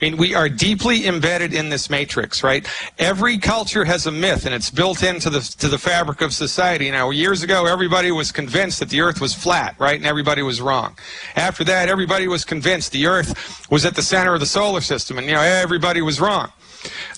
I mean, we are deeply embedded in this matrix, right? Every culture has a myth, and it's built into the fabric of society. Now, years ago, everybody was convinced that the Earth was flat, right? And everybody was wrong. After that, everybody was convinced the Earth was at the center of the solar system, and, everybody was wrong.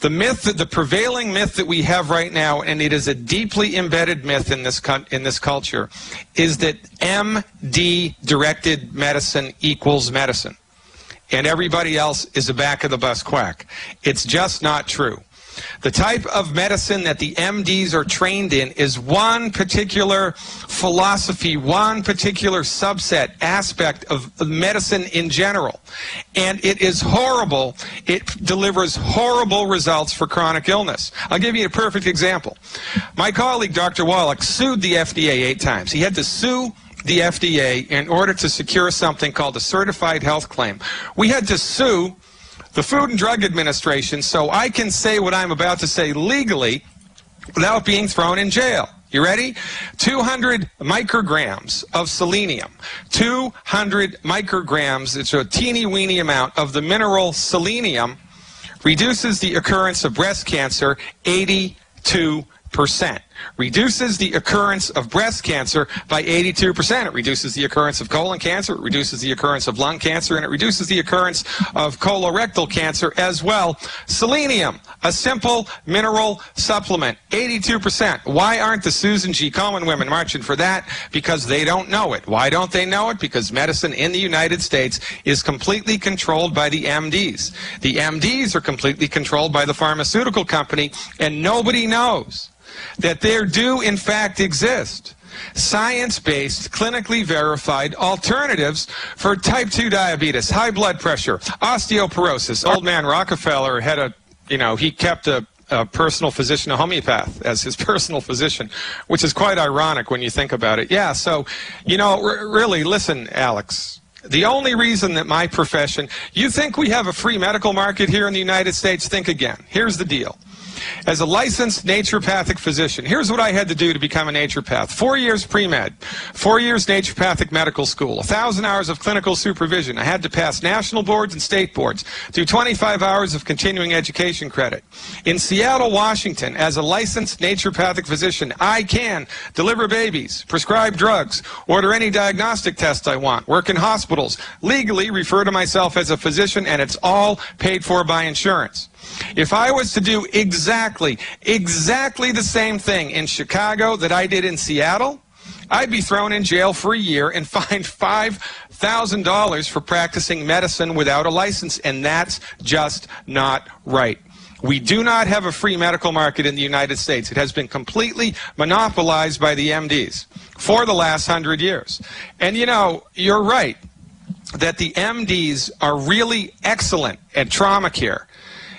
The myth, the prevailing myth that we have right now, and it is a deeply embedded myth in this culture, is that MD-directed medicine equals medicine, and everybody else is a back-of-the-bus quack. It's just not true. The type of medicine that the MDs are trained in is one particular philosophy, one particular subset, aspect of medicine in general. And it is horrible. It delivers horrible results for chronic illness. I'll give you a perfect example. My colleague, Dr. Wallach, sued the FDA 8 times. He had to sue the FDA in order to secure something called a certified health claim. We had to sue the Food and Drug Administration so I can say what I'm about to say legally without being thrown in jail. You ready? 200 micrograms of selenium. 200 micrograms, it's a teeny-weeny amount of the mineral selenium, reduces the occurrence of breast cancer 82%. Reduces the occurrence of breast cancer by 82%. It reduces the occurrence of colon cancer, it reduces the occurrence of lung cancer, and it reduces the occurrence of colorectal cancer as well. Selenium, a simple mineral supplement, 82%. Why aren't the Susan G. Komen women marching for that? Because they don't know it. Why don't they know it? Because medicine in the United States is completely controlled by the MDs. The MDs are completely controlled by the pharmaceutical company, and nobody knows that there do, in fact, exist science-based, clinically verified alternatives for type 2 diabetes, high blood pressure, osteoporosis. Old man Rockefeller had he kept a personal physician, a homeopath, as his personal physician, which is quite ironic when you think about it. Yeah, so, really, listen, Alex. The only reason that my profession, you think we have a free medical market here in the United States? Think again. Here's the deal. As a licensed naturopathic physician, here's what I had to do to become a naturopath. 4 years pre-med, 4 years naturopathic medical school, 1,000 hours of clinical supervision. I had to pass national boards and state boards, do 25 hours of continuing education credit. In Seattle, Washington, as a licensed naturopathic physician, I can deliver babies, prescribe drugs, order any diagnostic test I want, work in hospitals, legally refer to myself as a physician, and it's all paid for by insurance. If I was to do exactly the same thing in Chicago that I did in Seattle, I'd be thrown in jail for a year and fined $5,000 for practicing medicine without a license, and that's just not right. We do not have a free medical market in the United States. It has been completely monopolized by the MDs for the last 100 years. And you're right that the MDs are really excellent at trauma care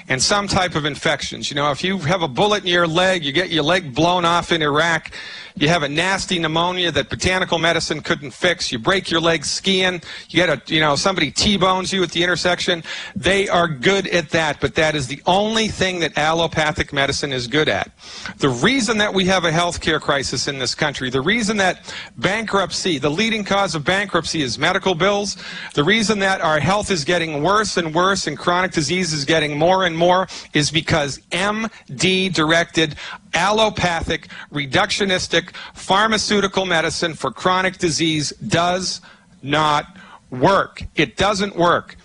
and some type of infections. If you have a bullet in your leg, you get your leg blown off in Iraq, you have a nasty pneumonia that botanical medicine couldn't fix, you break your leg skiing, you get somebody T-bones you at the intersection, they are good at that, but that is the only thing that allopathic medicine is good at. The reason that we have a healthcare crisis in this country, the reason that bankruptcy, the leading cause of bankruptcy is medical bills, the reason that our health is getting worse and worse and chronic disease is getting more and more is because MD-directed, allopathic, reductionistic, pharmaceutical medicine for chronic disease does not work. It doesn't work.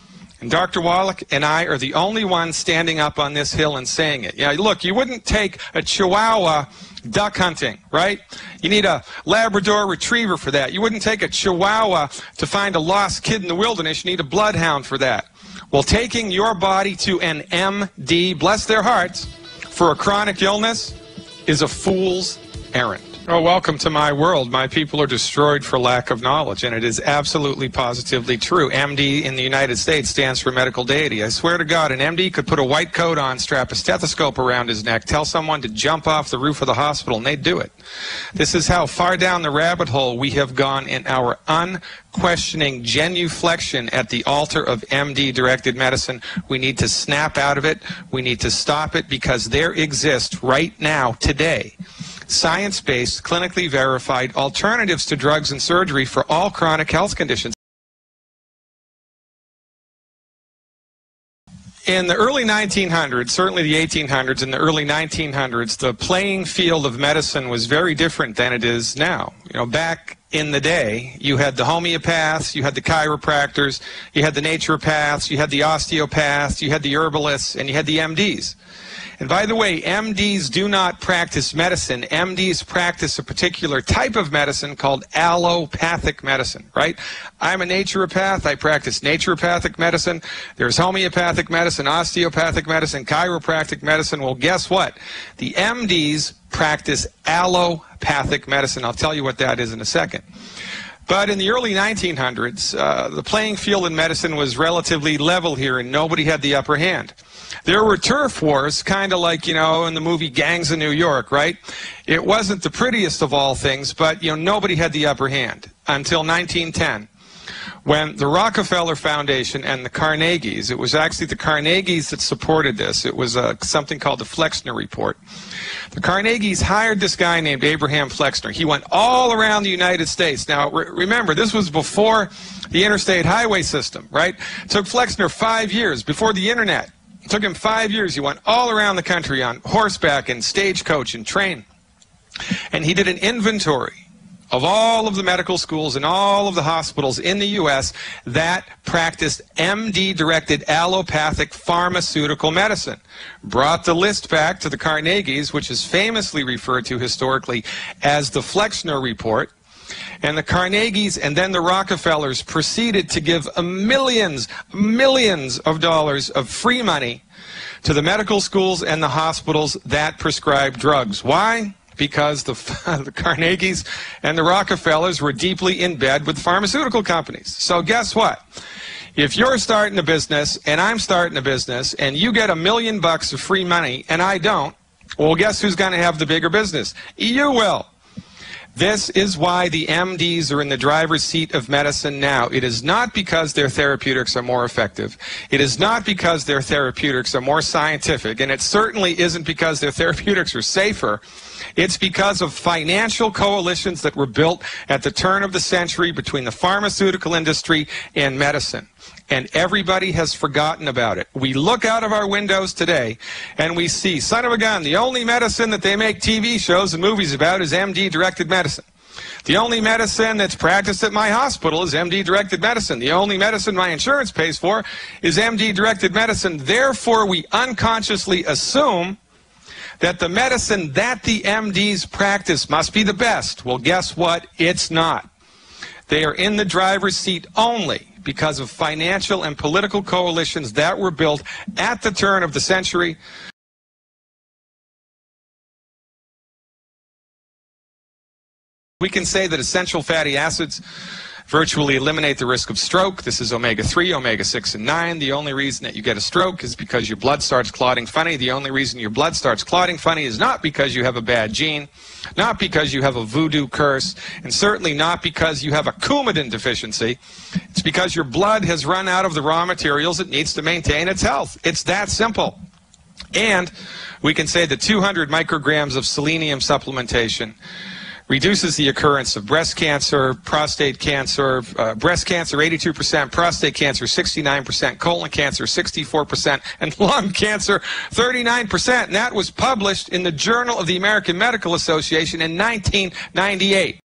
And Dr. Wallach and I are the only ones standing up on this hill and saying it. Look, you wouldn't take a Chihuahua duck hunting, right? You need a Labrador retriever for that. You wouldn't take a Chihuahua to find a lost kid in the wilderness. You need a bloodhound for that. Well, taking your body to an MD, bless their hearts, for a chronic illness is a fool's errand. Oh, welcome to my world. My people are destroyed for lack of knowledge, and it is absolutely positively true. MD in the United States stands for medical deity. I swear to God, an MD could put a white coat on, strap a stethoscope around his neck, tell someone to jump off the roof of the hospital, and they'd do it. This is how far down the rabbit hole we have gone in our unquestioning genuflection at the altar of MD-directed medicine. We need to snap out of it. We need to stop it, because there exist right now, today, science-based, clinically verified alternatives to drugs and surgery for all chronic health conditions. in the early 1900s, certainly the 1800s, in the early 1900s, the playing field of medicine was very different than it is now. You know, back in the day, you had the homeopaths, you had the chiropractors, you had the naturopaths, you had the osteopaths, you had the herbalists, and you had the MDs. And by the way, MDs do not practice medicine. MDs practice a particular type of medicine called allopathic medicine, right? I'm a naturopath. I practice naturopathic medicine. There's homeopathic medicine, osteopathic medicine, chiropractic medicine. Well, guess what? The MDs practice allopathic medicine. I'll tell you what that is in a second. But in the early 1900s, the playing field in medicine was relatively level here, and nobody had the upper hand. There were turf wars, kind of like, you know, in the movie Gangs of New York, right? It wasn't the prettiest of all things, but, you know, nobody had the upper hand until 1910, when the Rockefeller Foundation and the Carnegies, it was actually the Carnegies that supported this. It was something called the Flexner Report. The Carnegies hired this guy named Abraham Flexner. He went all around the United States. Now, remember, this was before the interstate highway system, right? It took Flexner 5 years, before the internet. It took him 5 years. He went all around the country on horseback and stagecoach and train. And he did an inventory of all of the medical schools and all of the hospitals in the U.S. that practiced MD-directed allopathic pharmaceutical medicine. Brought the list back to the Carnegies, which is famously referred to historically as the Flexner Report. And the Carnegies and then the Rockefellers proceeded to give millions of dollars of free money to the medical schools and the hospitals that prescribed drugs. Why? Because the Carnegies and the Rockefellers were deeply in bed with pharmaceutical companies. So guess what? If you're starting a business and I'm starting a business and you get $1 million of free money and I don't, well, guess who's going to have the bigger business? You will. This is why the MDs are in the driver's seat of medicine now. It is not because their therapeutics are more effective. It is not because their therapeutics are more scientific. And it certainly isn't because their therapeutics are safer. It's because of financial coalitions that were built at the turn of the century between the pharmaceutical industry and medicine. And everybody has forgotten about it. We look out of our windows today and we see, son of a gun, the only medicine that they make TV shows and movies about is MD-directed medicine. The only medicine that's practiced at my hospital is MD-directed medicine. The only medicine my insurance pays for is MD-directed medicine. Therefore, we unconsciously assume that the medicine that the MDs practice must be the best. Well, guess what? It's not. They are in the driver's seat only because of financial and political coalitions that were built at the turn of the century. We can say that essential fatty acids virtually eliminate the risk of stroke. This is omega-3, omega-6, and 9. The only reason that you get a stroke is because your blood starts clotting funny. The only reason your blood starts clotting funny is not because you have a bad gene, not because you have a voodoo curse, and certainly not because you have a coumadin deficiency. It's because your blood has run out of the raw materials it needs to maintain its health. It's that simple. And we can say that 200 micrograms of selenium supplementation reduces the occurrence of breast cancer, prostate cancer, breast cancer 82%, prostate cancer 69%, colon cancer 64%, and lung cancer 39%. And that was published in the Journal of the American Medical Association in 1998.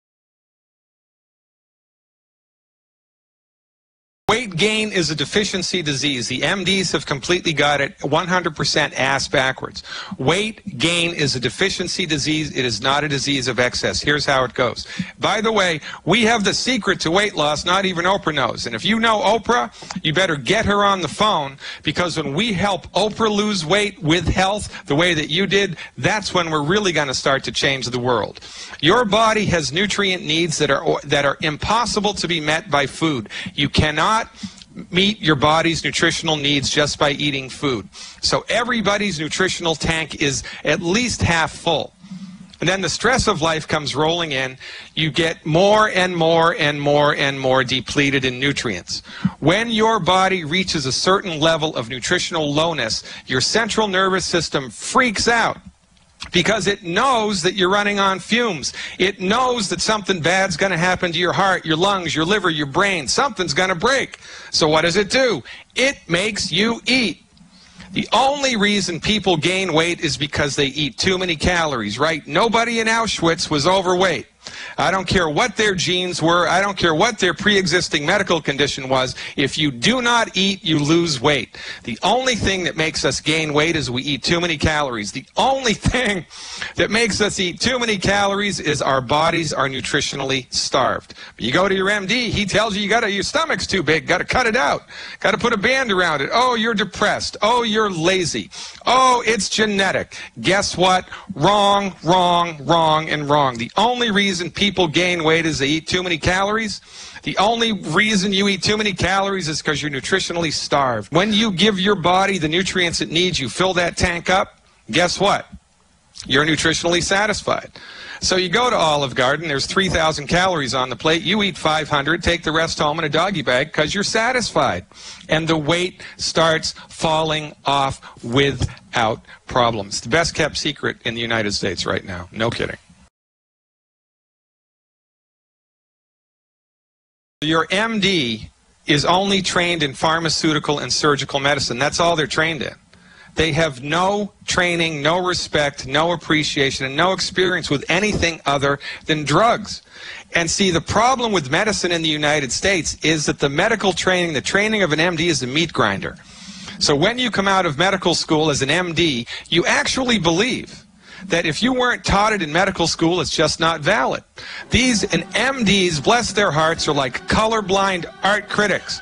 Weight gain is a deficiency disease. The MDs have completely got it 100% ass backwards. Weight gain is a deficiency disease. It is not a disease of excess. Here's how it goes. By the way, we have the secret to weight loss, not even Oprah knows. And if you know Oprah, you better get her on the phone, because when we help Oprah lose weight with health the way that you did, that's when we're really going to start to change the world. Your body has nutrient needs that are impossible to be met by food. You cannot meet your body's nutritional needs just by eating food. So everybody's nutritional tank is at least half full. And then the stress of life comes rolling in. You get more and more and more and more depleted in nutrients. When your body reaches a certain level of nutritional lowness, your central nervous system freaks out, because it knows that you're running on fumes. It knows that something bad's going to happen to your heart, your lungs, your liver, your brain. Something's going to break. So what does it do? It makes you eat. The only reason people gain weight is because they eat too many calories, right? Nobody in Auschwitz was overweight. I don't care what their genes were. I don't care what their pre-existing medical condition was. If you do not eat, you lose weight. The only thing that makes us gain weight is we eat too many calories. The only thing that makes us eat too many calories is our bodies are nutritionally starved. But you go to your MD, he tells you your stomach's too big, got to cut it out, got to put a band around it. Oh, you're depressed. Oh, you're lazy. Oh, it's genetic. Guess what? Wrong, wrong, wrong, and wrong. The only reason people gain weight is they eat too many calories. The only reason you eat too many calories is because you're nutritionally starved. When you give your body the nutrients it needs, you fill that tank up, guess what? You're nutritionally satisfied. So you go to Olive Garden, there's 3,000 calories on the plate, you eat 500, take the rest home in a doggy bag because you're satisfied. And the weight starts falling off without problems. The best kept secret in the United States right now. No kidding. Your MD is only trained in pharmaceutical and surgical medicine. That's all they're trained in. They have no training, no respect, no appreciation, and no experience with anything other than drugs. And see, the problem with medicine in the United States is that the medical training, the training of an MD is a meat grinder. So when you come out of medical school as an MD, you actually believe that if you weren't taught it in medical school, it's just not valid. These MDs, bless their hearts, are like colorblind art critics.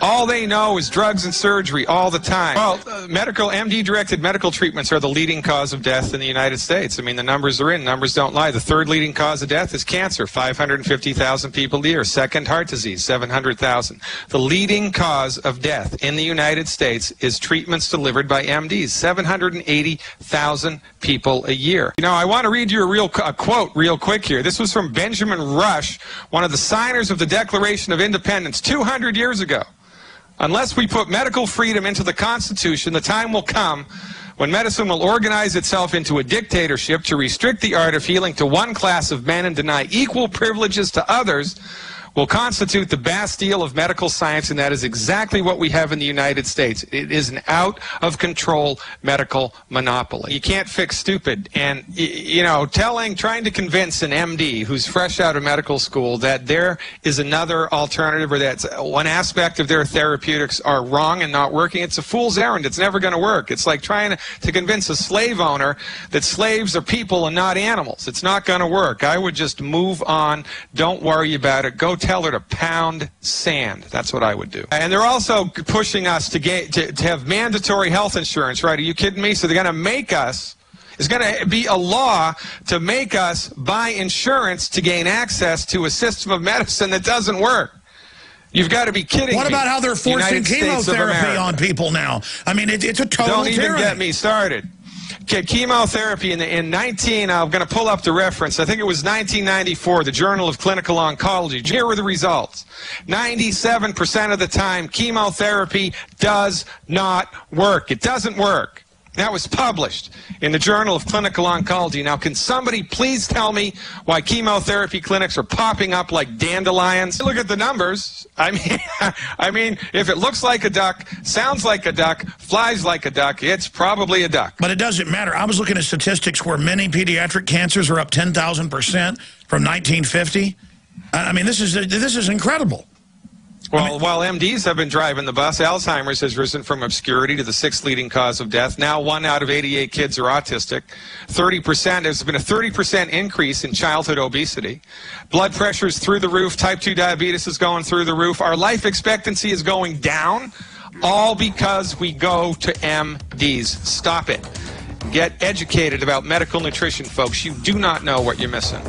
All they know is drugs and surgery all the time. Well, MD-directed medical treatments are the leading cause of death in the United States. I mean, the numbers are in. Numbers don't lie. The third leading cause of death is cancer, 550,000 people a year. Second, heart disease, 700,000. The leading cause of death in the United States is treatments delivered by MDs, 780,000 people a year. You know, I want to read you a quote real quick here. This was from Benjamin Rush, one of the signers of the Declaration of Independence 200 years ago. Unless we put medical freedom into the Constitution, the time will come when medicine will organize itself into a dictatorship to restrict the art of healing to one class of men and deny equal privileges to others will constitute the Bastille of medical science, and that is exactly what we have in the United States. It is an out-of-control medical monopoly. You can't fix stupid. And, you know, trying to convince an MD who's fresh out of medical school that there is another alternative or that one aspect of their therapeutics are wrong and not working, it's a fool's errand. It's never going to work. It's like trying to convince a slave owner that slaves are people and not animals. It's not going to work. I would just move on. Don't worry about it. Go tell her to pound sand. That's what I would do. And they're also pushing us to have mandatory health insurance, right? Are you kidding me? So they're going to make us, it's going to be a law to make us buy insurance to gain access to a system of medicine that doesn't work. You've got to be kidding me. What about how they're forcing chemotherapy on people now? I mean, it's a total Don't even tyranny. get me started. Chemotherapy I'm going to pull up the reference. I think it was 1994, the Journal of Clinical Oncology. Here were the results. 97% of the time, chemotherapy does not work. It doesn't work. That was published in the Journal of Clinical Oncology. Now, can somebody please tell me why chemotherapy clinics are popping up like dandelions? Look at the numbers. I mean, if it looks like a duck, sounds like a duck, flies like a duck, it's probably a duck. But it doesn't matter. I was looking at statistics where many pediatric cancers are up 10,000% from 1950. I mean, this is incredible. Well, while MDs have been driving the bus, Alzheimer's has risen from obscurity to the 6th leading cause of death. Now 1 out of 88 kids are autistic. 30%, there's been a 30% increase in childhood obesity. Blood pressure's through the roof. Type 2 diabetes is going through the roof. Our life expectancy is going down, all because we go to MDs. Stop it. Get educated about medical nutrition, folks. You do not know what you're missing.